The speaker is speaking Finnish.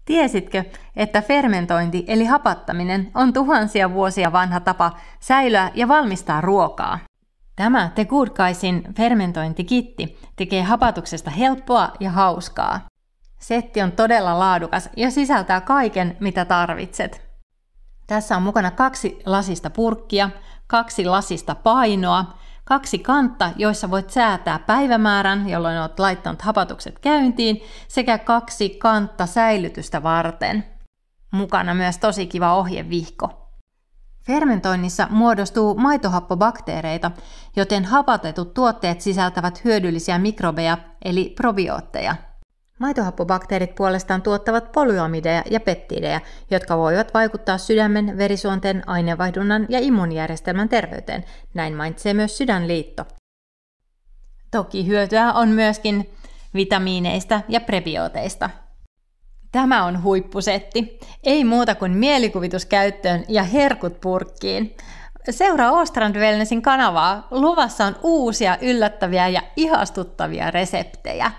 Tiesitkö, että fermentointi eli hapattaminen on tuhansia vuosia vanha tapa säilöä ja valmistaa ruokaa? Tämä The Good Guysin fermentointikitti tekee hapatuksesta helppoa ja hauskaa. Setti on todella laadukas ja sisältää kaiken, mitä tarvitset. Tässä on mukana 2 lasista purkkia, 2 lasista painoa, 2 kantta, joissa voit säätää päivämäärän, jolloin olet laittanut hapatukset käyntiin, sekä 2 kantta säilytystä varten. Mukana myös tosi kiva ohjevihko. Fermentoinnissa muodostuu maitohappobakteereita, joten hapatetut tuotteet sisältävät hyödyllisiä mikrobeja eli probiootteja. Maitohappobakteerit puolestaan tuottavat polyamideja ja peptidejä, jotka voivat vaikuttaa sydämen, verisuonten, aineenvaihdunnan ja immuunijärjestelmän terveyteen. Näin mainitsee myös Sydänliitto. Toki hyötyä on myöskin vitamiineista ja prebiooteista. Tämä on huippusetti. Ei muuta kuin mielikuvitus käyttöön ja herkut purkkiin. Seuraa Åstrand Wellnessin kanavaa. Luvassa on uusia, yllättäviä ja ihastuttavia reseptejä.